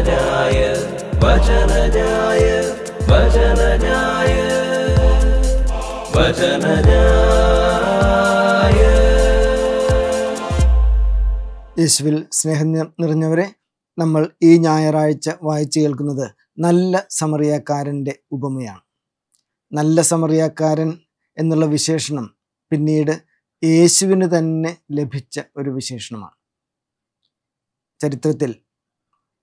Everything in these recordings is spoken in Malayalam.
വചനജായ വചനജായ വചനജായ വചനജായ. യേശുവിൽ സ്നേഹം നിറഞ്ഞവരെ, നമ്മൾ ഈ ഞായറാഴ്ച വായിച്ചു കേൾക്കുന്നത് നല്ല സമറിയാക്കാരൻ്റെ ഉപമയാണ്. നല്ല സമറിയാക്കാരൻ എന്നുള്ള വിശേഷണം പിന്നീട് യേശുവിന് തന്നെ ലഭിച്ച ഒരു വിശേഷണമാണ്. ചരിത്രത്തിൽ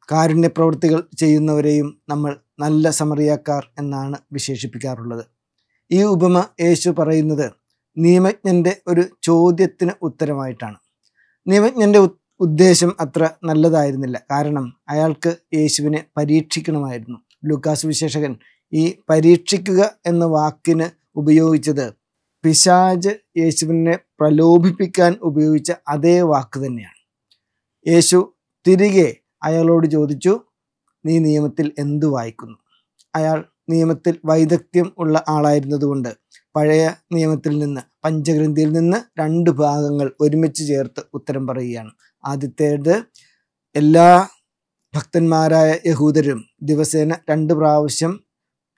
കാരുണ്യ പ്രവൃത്തികൾ ചെയ്യുന്നവരെയും നമ്മൾ നല്ല സമറിയാക്കാർ എന്നാണ് വിശേഷിപ്പിക്കാറുള്ളത്. ഈ ഉപമ യേശു പറയുന്നത് നിയമജ്ഞൻ്റെ ഒരു ചോദ്യത്തിന് ഉത്തരമായിട്ടാണ്. നിയമജ്ഞൻ്റെ ഉദ്ദേശം അത്ര നല്ലതായിരുന്നില്ല. കാരണം അയാൾക്ക് യേശുവിനെ പരീക്ഷിക്കണമായിരുന്നു. ലൂക്കാസ് വിശേഷകൻ ഈ പരീക്ഷിക്കുക എന്ന വാക്കിന് ഉപയോഗിച്ചത് പിശാച് യേശുവിനെ പ്രലോഭിപ്പിക്കാൻ ഉപയോഗിച്ച അതേ വാക്ക് തന്നെയാണ്. യേശു തിരികെ അയാളോട് ചോദിച്ചു, നീ നിയമത്തിൽ എന്തു വായിക്കുന്നു? അയാൾ നിയമത്തിൽ വൈദഗ്ധ്യം ഉള്ള ആളായിരുന്നതുകൊണ്ട് പഴയ നിയമത്തിൽ നിന്ന്, പഞ്ചഗ്രന്ഥിയിൽ നിന്ന് 2 ഭാഗങ്ങൾ ഒരുമിച്ച് ചേർത്ത് ഉത്തരം പറയുകയാണ്. ആദ്യത്തേത്, എല്ലാ ഭക്തന്മാരായ യഹൂദരും ദിവസേന 2 പ്രാവശ്യം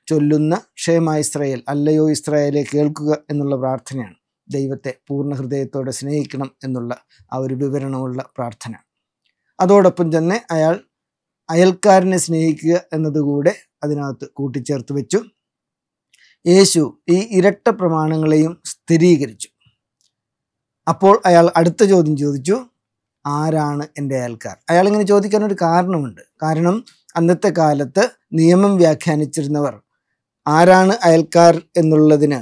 ചൊല്ലുന്ന ക്ഷേമ ഇസ്രായേൽ, അല്ലയോ ഇസ്രായേലെ കേൾക്കുക എന്നുള്ള പ്രാർത്ഥനയാണ്. ദൈവത്തെ പൂർണ്ണ ഹൃദയത്തോടെ സ്നേഹിക്കണം എന്നുള്ള ആ ഒരു വിവരണമുള്ള പ്രാർത്ഥന. അതോടൊപ്പം തന്നെ അയൽക്കാരനെ സ്നേഹിക്കുക എന്നതുകൂടെ അതിനകത്ത് കൂട്ടിച്ചേർത്ത് വെച്ചു. യേശു ഈ ഇരട്ട പ്രമാണങ്ങളെയും സ്ഥിരീകരിച്ചു. അപ്പോൾ അയാൾ അടുത്ത ചോദ്യം ചോദിച്ചു, ആരാണ് എൻ്റെ അയൽക്കാർ? അയാളിങ്ങനെ ചോദിക്കാനൊരു കാരണമുണ്ട്. കാരണം അന്നത്തെ കാലത്ത് നിയമം വ്യാഖ്യാനിച്ചിരുന്നവർ ആരാണ് അയൽക്കാർ എന്നുള്ളതിന്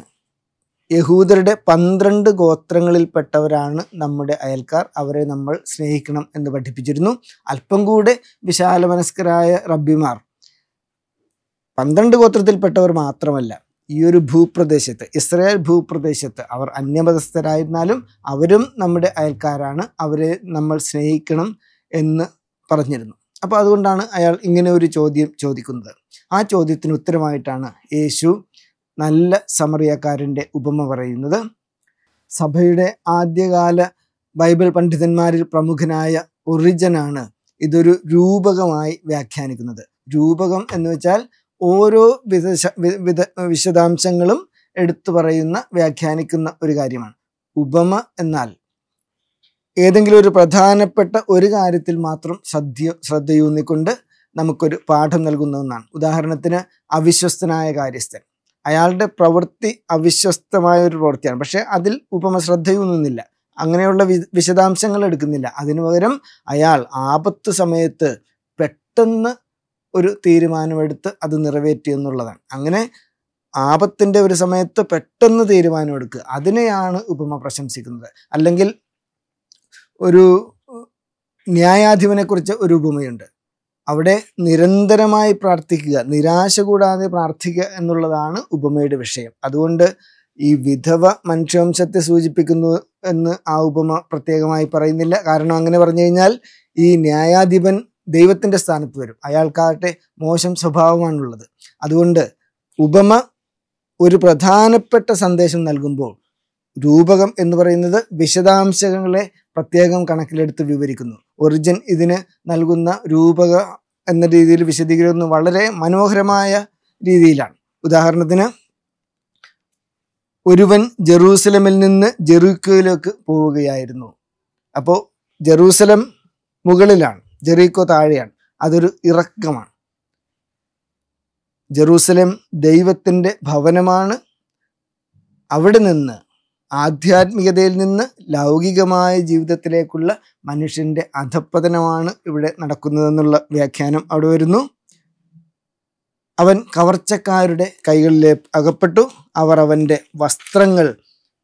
യഹൂദരുടെ 12 ഗോത്രങ്ങളിൽപ്പെട്ടവരാണ് നമ്മുടെ അയൽക്കാർ, അവരെ നമ്മൾ സ്നേഹിക്കണം എന്ന് പഠിപ്പിച്ചിരുന്നു. അല്പം കൂടെ വിശാലമനസ്കരായ റബ്ബിമാർ 12 ഗോത്രത്തിൽപ്പെട്ടവർ മാത്രമല്ല, ഈ ഒരു ഭൂപ്രദേശത്ത്, ഇസ്രായേൽ ഭൂപ്രദേശത്ത് അവർ അന്യമതസ്ഥരായിരുന്നാലും അവരും നമ്മുടെ അയൽക്കാരാണ്, അവരെ നമ്മൾ സ്നേഹിക്കണം എന്ന് പറഞ്ഞിരുന്നു. അപ്പോൾ അതുകൊണ്ടാണ് അയാൾ ഇങ്ങനെ ഒരു ചോദ്യം ചോദിക്കുന്നത്. ആ ചോദ്യത്തിന് ഉത്തരമായിട്ടാണ് യേശു നല്ല സമറിയാക്കാരൻ്റെ ഉപമ പറയുന്നത്. സഭയുടെ ആദ്യകാല ബൈബിൾ പണ്ഡിതന്മാരിൽ പ്രമുഖനായ ഒറിജനാണ് ഇതൊരു രൂപകമായി വ്യാഖ്യാനിക്കുന്നത്. രൂപകം എന്ന് വെച്ചാൽ ഓരോ വിശദാംശങ്ങളും എടുത്തു പറയുന്ന, വ്യാഖ്യാനിക്കുന്ന ഒരു കാര്യമാണ്. ഉപമ എന്നാൽ ഏതെങ്കിലും ഒരു പ്രധാനപ്പെട്ട ഒരു കാര്യത്തിൽ മാത്രം ശ്രദ്ധയൂന്നിക്കൊണ്ട് നമുക്കൊരു പാഠം നൽകുന്ന ഒന്നാണ്. ഉദാഹരണത്തിന്, അവിശ്വസ്തനായ കാര്യസ്ഥൻ, അയാളുടെ പ്രവൃത്തി അവിശ്വസ്തമായ ഒരു പ്രവൃത്തിയാണ്, പക്ഷെ അതിൽ ഉപമ ശ്രദ്ധയൂന്നുന്നില്ല, അങ്ങനെയുള്ള വിശദാംശങ്ങൾ എടുക്കുന്നില്ല. അതിനു പകരം അയാൾ ആപത്ത് സമയത്ത് പെട്ടെന്ന് ഒരു തീരുമാനമെടുത്ത് അത് നിറവേറ്റി എന്നുള്ളതാണ്. അങ്ങനെ ആപത്തിൻ്റെ ഒരു സമയത്ത് പെട്ടെന്ന് തീരുമാനമെടുക്കുക, അതിനെയാണ് ഉപമ പ്രശംസിക്കുന്നത്. അല്ലെങ്കിൽ ഒരു ന്യായാധിപനെക്കുറിച്ച് ഒരു ഉപമയുണ്ട്. അവിടെ നിരന്തരമായി പ്രാർത്ഥിക്കുക, നിരാശ കൂടാതെ പ്രാർത്ഥിക്കുക എന്നുള്ളതാണ് ഉപമയുടെ വിഷയം. അതുകൊണ്ട് ഈ വിധവ മനുഷ്യവംശത്തെ സൂചിപ്പിക്കുന്നു എന്ന് ആ ഉപമ പ്രത്യേകമായി പറയുന്നില്ല. കാരണം അങ്ങനെ പറഞ്ഞു കഴിഞ്ഞാൽ ഈ ന്യായാധിപൻ ദൈവത്തിൻ്റെ സ്ഥാനത്ത് വരും, അയാൾക്കാകട്ടെ മോശം സ്വഭാവമാണുള്ളത്. അതുകൊണ്ട് ഉപമ ഒരു പ്രധാനപ്പെട്ട സന്ദേശം നൽകുമ്പോൾ രൂപകം എന്ന് പറയുന്നത് വിശദാംശങ്ങളെ പ്രത്യേകം കണക്കിലെടുത്ത് വിവരിക്കുന്നു. ഒറിജിൻ ഇതിന് നൽകുന്ന രൂപക എന്ന രീതിയിൽ വിശദീകരിക്കുന്നത് വളരെ മനോഹരമായ രീതിയിലാണ്. ഉദാഹരണത്തിന്, ഒരുവൻ ജെറൂസലമിൽ നിന്ന് ജെറീക്കോയിലേക്ക് പോവുകയായിരുന്നു. അപ്പോൾ ജെറൂസലം മുകളിലാണ്, ജെറീക്കോ താഴെയാണ്. അതൊരു ഇറക്കമാണ്. ജെറൂസലം ദൈവത്തിൻ്റെ ഭവനമാണ്. അവിടെ നിന്ന്, ആധ്യാത്മികതയിൽ നിന്ന് ലൗകികമായ ജീവിതത്തിലേക്കുള്ള മനുഷ്യൻ്റെ അധപ്പതനമാണ് ഇവിടെ നടക്കുന്നതെന്നുള്ള വ്യാഖ്യാനം അവിടെ വരുന്നു. അവൻ കവർച്ചക്കാരുടെ കൈകളിൽ അകപ്പെട്ടു. അവർ അവൻ്റെ വസ്ത്രങ്ങൾ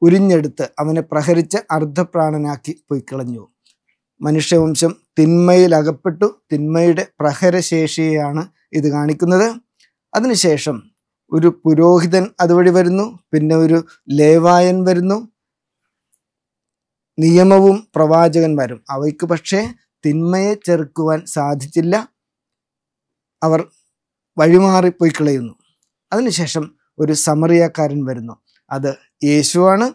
ഉരിഞ്ഞെടുത്ത് അവനെ പ്രഹരിച്ച് അർദ്ധപ്രാണനാക്കി പൊയ്ക്കളഞ്ഞു. മനുഷ്യവംശം തിന്മയിൽ അകപ്പെട്ടു. തിന്മയുടെ പ്രഹരശേഷിയെയാണ് ഇത് കാണിക്കുന്നത്. അതിനുശേഷം ഒരു പുരോഹിതൻ അതുവഴി വരുന്നു, പിന്നെ ഒരു ലേവായൻ വരുന്നു, നിയമവും പ്രവാചകന്മാരും. അവയ്ക്ക് പക്ഷേ തിന്മയെ ചെറുക്കുവാൻ സാധിച്ചില്ല. അവർ വഴിമാറിപ്പോയി കളയുന്നു. അതിനുശേഷം ഒരു സമറിയാക്കാരൻ വരുന്നു. അത് യേശുവാണ്.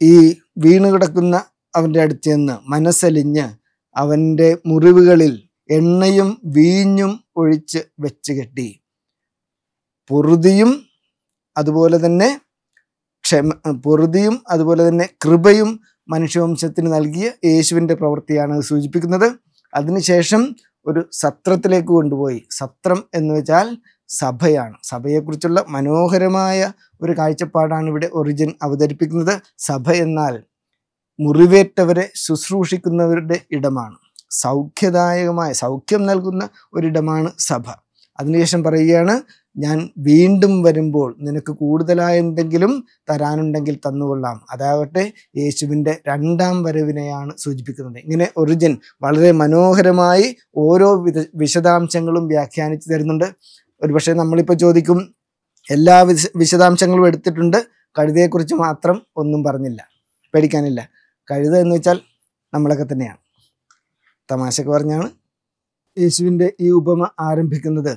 ഈ വീണുകിടക്കുന്ന അവൻ്റെ അടുത്ത് ചെന്ന് മനസ്സലിഞ്ഞ് അവൻ്റെ മുറിവുകളിൽ എണ്ണയും വീഞ്ഞും ഒഴിച്ച് വെച്ച് കെട്ടി. പൊറുതിയും അതുപോലെ തന്നെ കൃപയും മനുഷ്യവംശത്തിന് നൽകിയ യേശുവിൻ്റെ പ്രവൃത്തിയാണ് സൂചിപ്പിക്കുന്നത്. അതിനുശേഷം ഒരു സത്രത്തിലേക്ക് കൊണ്ടുപോയി. സത്രം എന്ന് വെച്ചാൽ സഭയാണ്. സഭയെക്കുറിച്ചുള്ള മനോഹരമായ ഒരു കാഴ്ചപ്പാടാണ് ഇവിടെ ഒറിജിൻ അവതരിപ്പിക്കുന്നത്. സഭ എന്നാൽ മുറിവേറ്റവരെ ശുശ്രൂഷിക്കുന്നവരുടെ ഇടമാണ്. സൗഖ്യദായകമായ സൗഖ്യം നൽകുന്ന ഒരിടമാണ് സഭ. അതിനുശേഷം പറയുകയാണ്, ഞാൻ വീണ്ടും വരുമ്പോൾ നിനക്ക് കൂടുതലായ എന്തെങ്കിലും തരാനുണ്ടെങ്കിൽ തന്നുകൊള്ളാം. അതാകട്ടെ യേശുവിൻ്റെ രണ്ടാം വരവിനെയാണ് സൂചിപ്പിക്കുന്നത്. ഇങ്ങനെ ഒറിജിൻ വളരെ മനോഹരമായി ഓരോ വിശദാംശങ്ങളും വ്യാഖ്യാനിച്ചു തരുന്നുണ്ട്. ഒരുപക്ഷെ നമ്മളിപ്പോൾ ചോദിക്കും, എല്ലാ വിശദാംശങ്ങളും എടുത്തിട്ടുണ്ട്, കഴുതയെക്കുറിച്ച് മാത്രം ഒന്നും പറഞ്ഞില്ല. പേടിക്കാനില്ല. കഴുത എന്ന് വെച്ചാൽ നമ്മളൊക്കെ തന്നെയാണ്. തമാശക്ക് പറഞ്ഞാണ് യേശുവിൻ്റെ ഈ ഉപമ ആരംഭിക്കുന്നത്.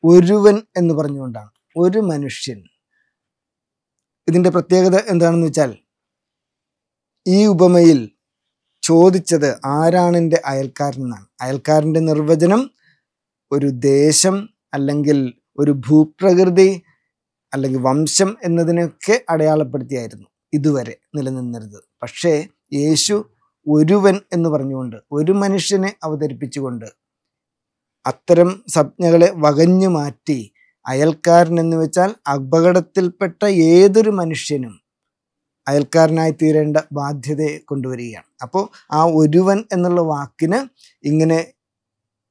ഒരുവൻ എന്ന് പറഞ്ഞുകൊണ്ടാണ്. ഒരു മനുഷ്യൻ. ഇതിൻ്റെ പ്രത്യേകത എന്താണെന്ന് വെച്ചാൽ, ഈ ഉപമയിൽ ചോദിച്ചത് ആരാണ് എൻ്റെ അയൽക്കാരൻ എന്നാണ്. അയൽക്കാരൻ്റെ നിർവചനം ഒരു ദേശം അല്ലെങ്കിൽ ഒരു ഭൂപ്രകൃതി അല്ലെങ്കിൽ വംശം എന്നതിനൊക്കെ അടയാളപ്പെടുത്തിയായിരുന്നു ഇതുവരെ നിലനിന്നിരുന്നത്. പക്ഷേ യേശു ഒരുവൻ എന്ന് പറഞ്ഞുകൊണ്ട്, ഒരു മനുഷ്യനെ അവതരിപ്പിച്ചുകൊണ്ട് അത്തരം സംജ്ഞകളെ വകഞ്ഞു മാറ്റി അയൽക്കാരൻ എന്ന് വെച്ചാൽ അപകടത്തിൽപ്പെട്ട ഏതൊരു മനുഷ്യനും അയൽക്കാരനായി തീരേണ്ട ബാധ്യതയെ കൊണ്ടുവരികയാണ്. അപ്പോൾ ആ ഒരുവൻ എന്നുള്ള വാക്കിന് ഇങ്ങനെ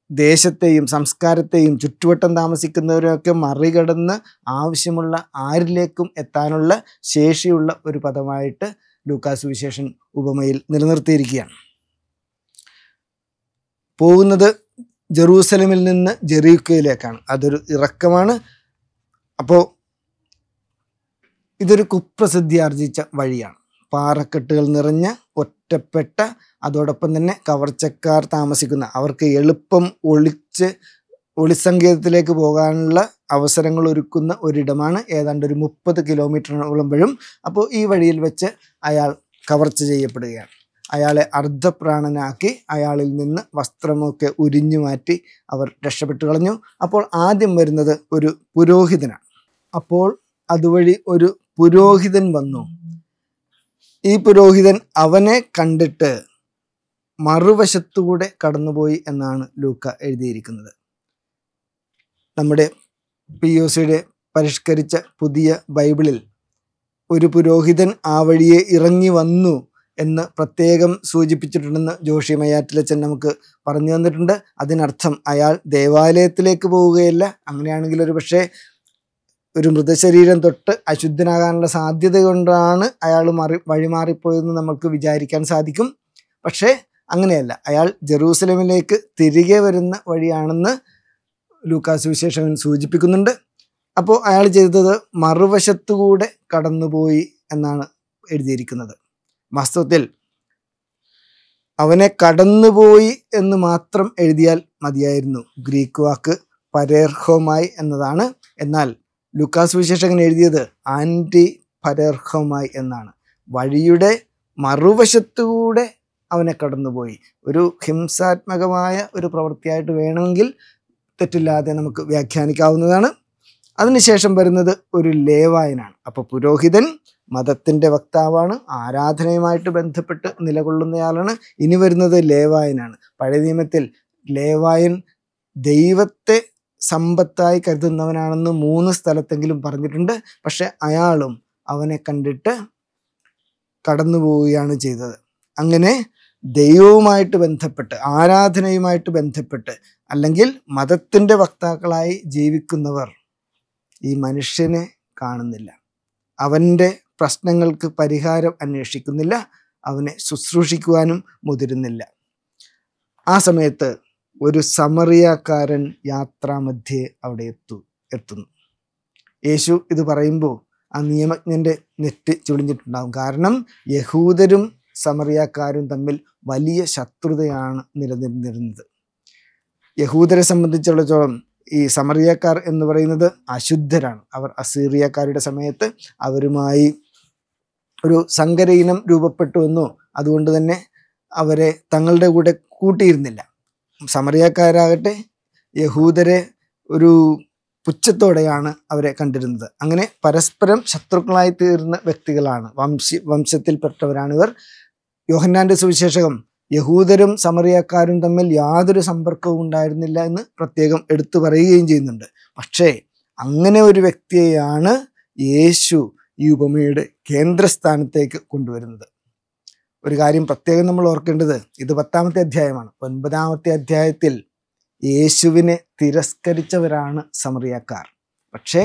ദേശത്തെയും സംസ്കാരത്തെയും ചുറ്റുവട്ടം താമസിക്കുന്നവരെയൊക്കെ മറികടന്ന് ആവശ്യമുള്ള ആരിലേക്കും എത്താനുള്ള ശേഷിയുള്ള ഒരു പദമായിട്ട് ലൂക്കാസ് സുവിശേഷൻ ഉപമയിൽ നിലനിർത്തിയിരിക്കുകയാണ്. പോകുന്നത് ജെറൂസലമിൽ നിന്ന് ജെറീക്കോയിലേക്കാണ്. അതൊരു ഇറക്കമാണ്. അപ്പോൾ ഇതൊരു കുപ്രസിദ്ധി ആർജിച്ച വഴിയാണ്. പാറക്കെട്ടുകൾ നിറഞ്ഞ, ഒറ്റപ്പെട്ട, അതോടൊപ്പം തന്നെ കവർച്ചക്കാർ താമസിക്കുന്ന, അവർക്ക് എളുപ്പം ഒളിസങ്കേതത്തിലേക്ക് പോകാനുള്ള അവസരങ്ങൾ ഒരുക്കുന്ന ഒരിടമാണ്. ഏതാണ്ട് ഒരു 30 കിലോമീറ്ററിനോളം വരും. അപ്പോൾ ഈ വഴിയിൽ വെച്ച് അയാൾ കവർച്ച ചെയ്യപ്പെടുകയാണ്. അയാളെ അർദ്ധപ്രാണനാക്കി അയാളിൽ നിന്ന് വസ്ത്രമൊക്കെ ഉരിഞ്ഞു മാറ്റി അവർ രക്ഷപ്പെട്ടു കളഞ്ഞു. അപ്പോൾ ആദ്യം വരുന്നത് ഒരു പുരോഹിതനാണ്. അപ്പോൾ അതുവഴി ഒരു പുരോഹിതൻ വന്നു. ഈ പുരോഹിതൻ അവനെ കണ്ടിട്ട് മറുവശത്തുകൂടെ കടന്നുപോയി എന്നാണ് ലൂക്ക എഴുതിയിരിക്കുന്നത്. നമ്മുടെ POCയുടെ പരിഷ്കരിച്ച പുതിയ ബൈബിളിൽ ഒരു പുരോഹിതൻ ആ വഴിയെ ഇറങ്ങി വന്നു എന്ന് പ്രത്യേകം സൂചിപ്പിച്ചിട്ടുണ്ടെന്ന് ജോഷി മയ്യാറ്റിലച്ചൻ നമുക്ക് പറഞ്ഞു തന്നിട്ടുണ്ട്. അതിനർത്ഥം അയാൾ ദേവാലയത്തിലേക്ക് പോവുകയല്ല. അങ്ങനെയാണെങ്കിൽ ഒരു പക്ഷേ ഒരു മൃതശരീരം തൊട്ട് അശുദ്ധനാകാനുള്ള സാധ്യത കൊണ്ടാണ് അയാൾ വഴിമാറിപ്പോയെന്ന് നമുക്ക് വിചാരിക്കാൻ സാധിക്കും. പക്ഷേ അങ്ങനെയല്ല. അയാൾ ജെറൂസലമിലേക്ക് തിരികെ വരുന്ന വഴിയാണെന്ന് ലൂക്കാസ് സുവിശേഷകൻ സൂചിപ്പിക്കുന്നുണ്ട്. അപ്പോൾ അയാൾ ചെയ്തത് മറുവശത്തുകൂടെ കടന്നുപോയി എന്നാണ് എഴുതിയിരിക്കുന്നത്. വാസ്തവത്തിൽ അവനെ കടന്നുപോയി എന്ന് മാത്രം എഴുതിയാൽ മതിയായിരുന്നു. ഗ്രീക്ക് വാക്ക് പരേർഹോമായി എന്നതാണ്. എന്നാൽ ലൂക്കാസ് സുവിശേഷകൻ എഴുതിയത് ആൻറ്റി പരേർഹോമായി എന്നാണ്. വഴിയുടെ മറുവശത്തുകൂടെ അവനെ കടന്നുപോയി. ഒരു ഹിംസാത്മകമായ ഒരു പ്രവൃത്തിയായിട്ട് വേണമെങ്കിൽ തെറ്റില്ലാതെ നമുക്ക് വ്യാഖ്യാനിക്കാവുന്നതാണ്. അതിനുശേഷം വരുന്നത് ഒരു ലേവായനാണ്. അപ്പോൾ പുരോഹിതൻ മതത്തിൻ്റെ വക്താവാണ്, ആരാധനയുമായിട്ട് ബന്ധപ്പെട്ട് നിലകൊള്ളുന്നയാളാണ്. ഇനി വരുന്നത് ലേവായനാണ്. പഴയ നിയമത്തിൽ ലേവായൻ ദൈവത്തെ സമ്പത്തായി കരുതുന്നവനാണെന്ന് 3 സ്ഥലത്തെങ്കിലും പറഞ്ഞിട്ടുണ്ട്. പക്ഷെ അയാളും അവനെ കണ്ടിട്ട് കടന്നു പോവുകയാണ് ചെയ്തത്. അങ്ങനെ ദൈവവുമായിട്ട് ബന്ധപ്പെട്ട്, ആരാധനയുമായിട്ട് ബന്ധപ്പെട്ട്, അല്ലെങ്കിൽ മതത്തിൻ്റെ വക്താക്കളായി ജീവിക്കുന്നവർ ഈ മനുഷ്യനെ കാണുന്നില്ല. അവൻ്റെ പ്രശ്നങ്ങൾക്ക് പരിഹാരം അന്വേഷിക്കുന്നില്ല. അവനെ ശുശ്രൂഷിക്കുവാനും മുതിരുന്നില്ല. ആ സമയത്ത് ഒരു സമറിയാക്കാരൻ യാത്രാമധ്യേ അവിടെ എത്തുന്നു. യേശു ഇത് പറയുമ്പോൾ ആ നിയമജ്ഞൻ്റെ നെറ്റ് ചുളിഞ്ഞിട്ടുണ്ടാകും. കാരണം യഹൂദരും സമറിയാക്കാരും തമ്മിൽ വലിയ ശത്രുതയാണ് നിലനിന്നിരുന്നത്. യഹൂദരെ സംബന്ധിച്ചിടത്തോളം ഈ സമറിയാക്കാർ എന്ന് പറയുന്നത് അശുദ്ധരാണ്. അവർ അസീറിയക്കാരുടെ സമയത്ത് അവരുമായി ഒരു സങ്കര ഇനം രൂപപ്പെട്ടു എന്നോ അതുകൊണ്ട് തന്നെ അവരെ തങ്ങളുടെ കൂടെ കൂട്ടിയിരുന്നില്ല. സമറിയാക്കാരാകട്ടെ യഹൂദരെ ഒരു പുച്ഛത്തോടെയാണ് അവരെ കണ്ടിരുന്നത്. അങ്ങനെ പരസ്പരം ശത്രുക്കളായി തീർന്ന വ്യക്തികളാണ്, വംശത്തിൽപ്പെട്ടവരാണ് ഇവർ. യോഹന്നാന്റെ സുവിശേഷകം യഹൂദരും സമറിയാക്കാരും തമ്മിൽ യാതൊരു സമ്പർക്കവും ഉണ്ടായിരുന്നില്ല എന്ന് പ്രത്യേകം എടുത്തു പറയുകയും ചെയ്യുന്നുണ്ട്. പക്ഷേ അങ്ങനെ ഒരു വ്യക്തിയെയാണ് യേശു ഈ ഉപമയുടെ കേന്ദ്രസ്ഥാനത്തേക്ക് കൊണ്ടുവരുന്നത്. ഒരു കാര്യം പ്രത്യേകം നമ്മൾ ഓർക്കേണ്ടത്, ഇത് 10-ാമത്തെ അധ്യായമാണ്. 9-ാമത്തെ അധ്യായത്തിൽ യേശുവിനെ തിരസ്കരിച്ചവരാണ് സമറിയാക്കാർ. പക്ഷേ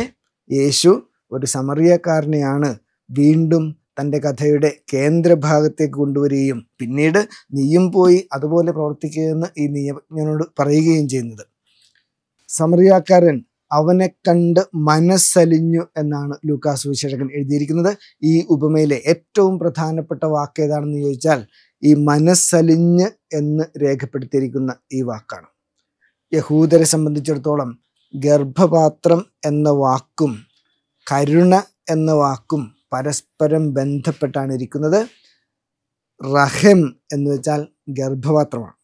യേശു ഒരു സമറിയാക്കാരനെയാണ് വീണ്ടും തൻ്റെ കഥയുടെ കേന്ദ്രഭാഗത്തേക്ക് കൊണ്ടുവരികയും പിന്നീട് നീയും പോയി അതുപോലെ പ്രവർത്തിക്കുകയെന്ന് ഈ നിയമജ്ഞനോട് പറയുകയും ചെയ്യുന്നത്. സമറിയാക്കാരൻ അവനെ കണ്ട് മനസ്സലിഞ്ഞു എന്നാണ് ലൂക്കാസ് സുവിശേഷകൻ എഴുതിയിരിക്കുന്നത്. ഈ ഉപമയിലെ ഏറ്റവും പ്രധാനപ്പെട്ട വാക്ക് ഏതാണെന്ന് ചോദിച്ചാൽ ഈ മനസ്സലിഞ്ഞ് എന്ന് രേഖപ്പെടുത്തിയിരിക്കുന്ന ഈ വാക്കാണ്. യഹൂദരെ സംബന്ധിച്ചിടത്തോളം ഗർഭപാത്രം എന്ന വാക്കും കരുണ എന്ന വാക്കും പരസ്പരം ബന്ധപ്പെട്ടാണ് ഇരിക്കുന്നത്. റഹം എന്ന് വെച്ചാൽ ഗർഭപാത്രമാണ്,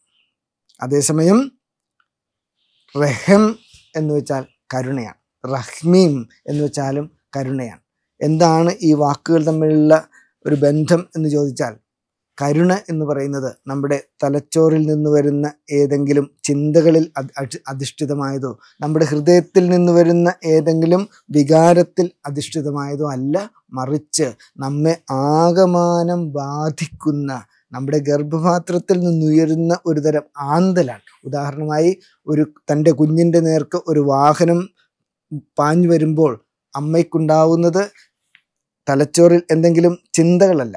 അതേസമയം റഹം എന്ന് വെച്ചാൽ കരുണയാണ്. റഹ്മീം എന്ന് വെച്ചാലും കരുണയാണ്. എന്താണ് ഈ വാക്കുകൾ തമ്മിലുള്ള ഒരു ബന്ധം എന്ന് ചോദിച്ചാൽ, കരുണ എന്ന് പറയുന്നത് നമ്മുടെ തലച്ചോറിൽ നിന്ന് വരുന്ന ഏതെങ്കിലും ചിന്തകളിൽ അധിഷ്ഠിതമായതോ നമ്മുടെ ഹൃദയത്തിൽ നിന്ന് വരുന്ന ഏതെങ്കിലും വികാരത്തിൽ അധിഷ്ഠിതമായതോ അല്ല, മറിച്ച് നമ്മെ ആകമാനം ബാധിക്കുന്ന നമ്മുടെ ഗർഭപാത്രത്തിൽ നിന്നുയരുന്ന ഒരു തരം ആന്തലാണ്. ഉദാഹരണമായി തൻ്റെ കുഞ്ഞിൻ്റെ നേർക്ക് ഒരു വാഹനം പാഞ്ഞു വരുമ്പോൾ അമ്മയ്ക്കുണ്ടാവുന്നത് തലച്ചോറിൽ എന്തെങ്കിലും ചിന്തകളല്ല,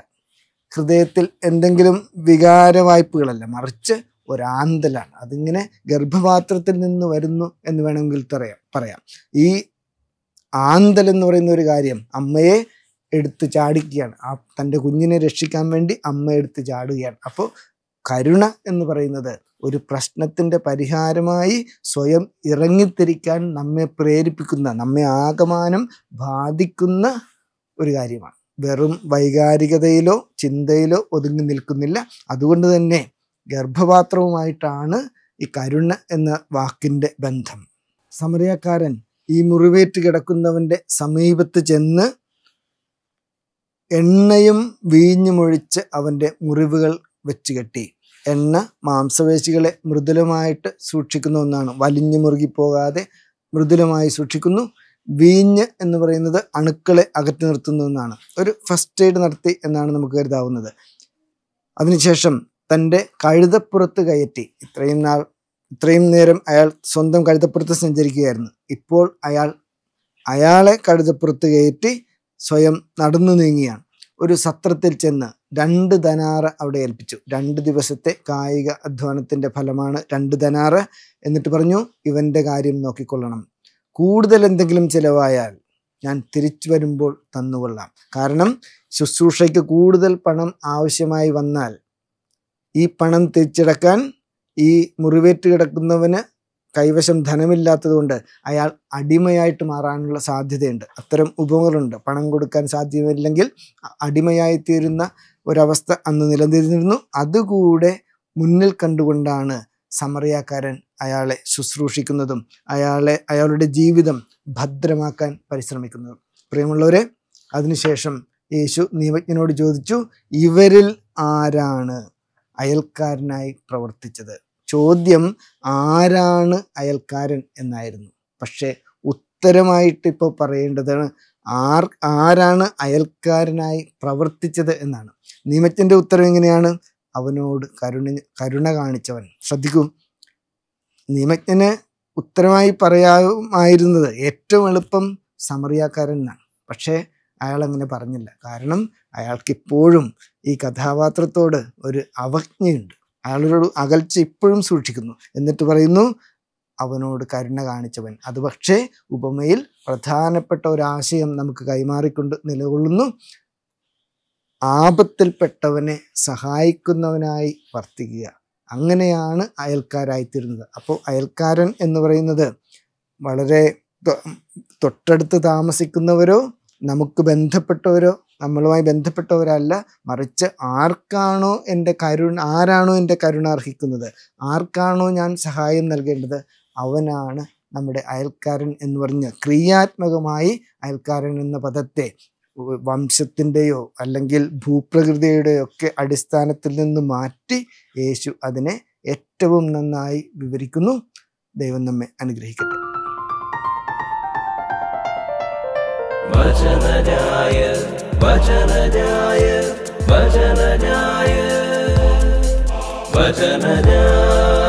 ഹൃദയത്തിൽ എന്തെങ്കിലും വികാരവായ്പകളല്ല, മറിച്ച് ഒരാന്തലാണ്. അതിങ്ങനെ ഗർഭപാത്രത്തിൽ നിന്ന് വരുന്നു എന്ന് വേണമെങ്കിൽ പറയാം. ഈ ആന്തൽ എന്ന് പറയുന്ന ഒരു കാര്യം അമ്മയെ എടുത്ത് ചാടിക്കുകയാണ്. തൻ്റെ കുഞ്ഞിനെ രക്ഷിക്കാൻ വേണ്ടി അമ്മ എടുത്ത് ചാടുകയാണ്. അപ്പോൾ കരുണ എന്ന് പറയുന്നത് ഒരു പ്രശ്നത്തിൻ്റെ പരിഹാരമായി സ്വയം ഇറങ്ങിത്തിരിക്കാൻ നമ്മെ പ്രേരിപ്പിക്കുന്ന, നമ്മെ ആകമാനം ബാധിക്കുന്ന ഒരു കാര്യമാണ്. വെറും വൈകാരികതയിലോ ചിന്തയിലോ ഒതുങ്ങി നിൽക്കുന്നില്ല. അതുകൊണ്ട് തന്നെ ഗർഭപാത്രവുമായിട്ടാണ് ഈ കരുണ എന്ന വാക്കിൻ്റെ ബന്ധം. സമറിയാക്കാരൻ ഈ മുറിവേറ്റ് കിടക്കുന്നവൻ്റെ സമീപത്ത് ചെന്ന് എണ്ണയും വീഞ്ഞുമൊഴിച്ച് അവൻ്റെ മുറിവുകൾ വെച്ച് കെട്ടി. എണ്ണ മാംസപേശികളെ മൃദുലമായിട്ട് സൂക്ഷിക്കുന്ന ഒന്നാണ്, വലിഞ്ഞു മുറുകിപ്പോകാതെ മൃദുലമായി സൂക്ഷിക്കുന്നു. വീഞ്ഞ് എന്ന് പറയുന്നത് അണുക്കളെ അകറ്റി നിർത്തുന്ന ഒന്നാണ്. ഒരു ഫസ്റ്റ് എയ്ഡ് നടത്തി എന്നാണ് നമുക്ക് കരുതാവുന്നത്. അതിനുശേഷം തൻ്റെ കഴുതപ്പുറത്ത് കയറ്റി, ഇത്രയും നേരം അയാൾ സ്വന്തം കഴുതപ്പുറത്ത് സഞ്ചരിക്കുകയായിരുന്നു. ഇപ്പോൾ അയാളെ കഴുതപ്പുറത്ത് കയറ്റി സ്വയം നടന്നു നീങ്ങിയാണ്. ഒരു സത്രത്തിൽ ചെന്ന് 2 ദനാറ് അവിടെ ഏൽപ്പിച്ചു. 2 ദിവസത്തെ കായിക അധ്വാനത്തിൻ്റെ ഫലമാണ് 2 ദനാറ്. എന്നിട്ട് പറഞ്ഞു, ഇവൻ്റെ കാര്യം നോക്കിക്കൊള്ളണം. കൂടുതൽ എന്തെങ്കിലും ചിലവായാൽ ഞാൻ തിരിച്ചു വരുമ്പോൾ തന്നുകൊള്ളാം. കാരണം ശുശ്രൂഷയ്ക്ക് കൂടുതൽ പണം ആവശ്യമായി വന്നാൽ ഈ പണം തിരിച്ചടക്കാൻ ഈ മുറിവേറ്റ് കിടക്കുന്നവന് കൈവശം ധനമില്ലാത്തത് കൊണ്ട് അയാൾ അടിമയായിട്ട് മാറാനുള്ള സാധ്യതയുണ്ട്. അത്തരം ഉപമകളുണ്ട്. പണം കൊടുക്കാൻ സാധ്യമില്ലെങ്കിൽ അടിമയായി തീരുന്ന ഒരവസ്ഥ അന്ന് നിലനിന്നിരുന്നു. അതുകൂടെ മുന്നിൽ കണ്ടുകൊണ്ടാണ് സമറിയാക്കാരൻ അയാളെ ശുശ്രൂഷിക്കുന്നതും അയാളുടെ ജീവിതം ഭദ്രമാക്കാൻ പരിശ്രമിക്കുന്നതും. പ്രിയമുള്ളവരെ, അതിനുശേഷം യേശു നിയമജ്ഞനോട് ചോദിച്ചു, ഇവരിൽ ആരാണ് അയൽക്കാരനായി പ്രവർത്തിച്ചത്? ചോദ്യം ആരാണ് അയൽക്കാരൻ എന്നായിരുന്നു. പക്ഷേ ഉത്തരമായിട്ട് ഇപ്പോൾ പറയേണ്ടത് ആരാണ് അയൽക്കാരനായി പ്രവർത്തിച്ചത് എന്നാണ്. നിയമജ്ഞൻ്റെ ഉത്തരം എങ്ങനെയാണ്? അവനോട് കരുണ കാണിച്ചവൻ. ശ്രദ്ധിക്കൂ, നിയമജ്ഞന് ഉത്തരമായി പറയാമായിരുന്നത് ഏറ്റവും എളുപ്പം സമറിയാക്കാരൻ എന്നാണ്. പക്ഷേ അയാൾ അങ്ങനെ പറഞ്ഞില്ല. കാരണം അയാൾക്കിപ്പോഴും ഈ കഥാപാത്രത്തോട് ഒരു അവജ്ഞയുണ്ട്. അയാളൊരു അകൽച്ച ഇപ്പോഴും സൂക്ഷിക്കുന്നു. എന്നിട്ട് പറയുന്നു, അവനോട് കരുണ കാണിച്ചവൻ. അത് പക്ഷേ ഉപമയിൽ പ്രധാനപ്പെട്ട ഒരാശയം നമുക്ക് കൈമാറിക്കൊണ്ട് നിലകൊള്ളുന്നു. ആപത്തിൽപ്പെട്ടവനെ സഹായിക്കുന്നവനായി വർത്തിക്കുക. അങ്ങനെയാണ് അയൽക്കാരായിത്തീരുന്നത്. അപ്പോൾ അയൽക്കാരൻ എന്ന് പറയുന്നത് വളരെ തൊട്ടടുത്ത് താമസിക്കുന്നവരോ നമുക്ക് ബന്ധപ്പെട്ടവരോ നമ്മളുമായി ബന്ധപ്പെട്ടവരല്ല, മറിച്ച് ആരാണോ എൻ്റെ കരുണ അർഹിക്കുന്നത്, ആർക്കാണോ ഞാൻ സഹായം നൽകേണ്ടത്, അവനാണ് നമ്മുടെ അയൽക്കാരൻ എന്ന് പറഞ്ഞ് ക്രിയാത്മകമായി അയൽക്കാരൻ എന്ന പദത്തെ വംശത്തിൻ്റെയോ അല്ലെങ്കിൽ ഭൂപ്രകൃതിയുടെയോ ഒക്കെ അടിസ്ഥാനത്തിൽ നിന്ന് മാറ്റി യേശു അതിനെ ഏറ്റവും നന്നായി വിവരിക്കുന്നു. ദൈവം നമ്മെ അനുഗ്രഹിക്കട്ടെ. വചനജായ വചനജായ വചനജായ വചനജായ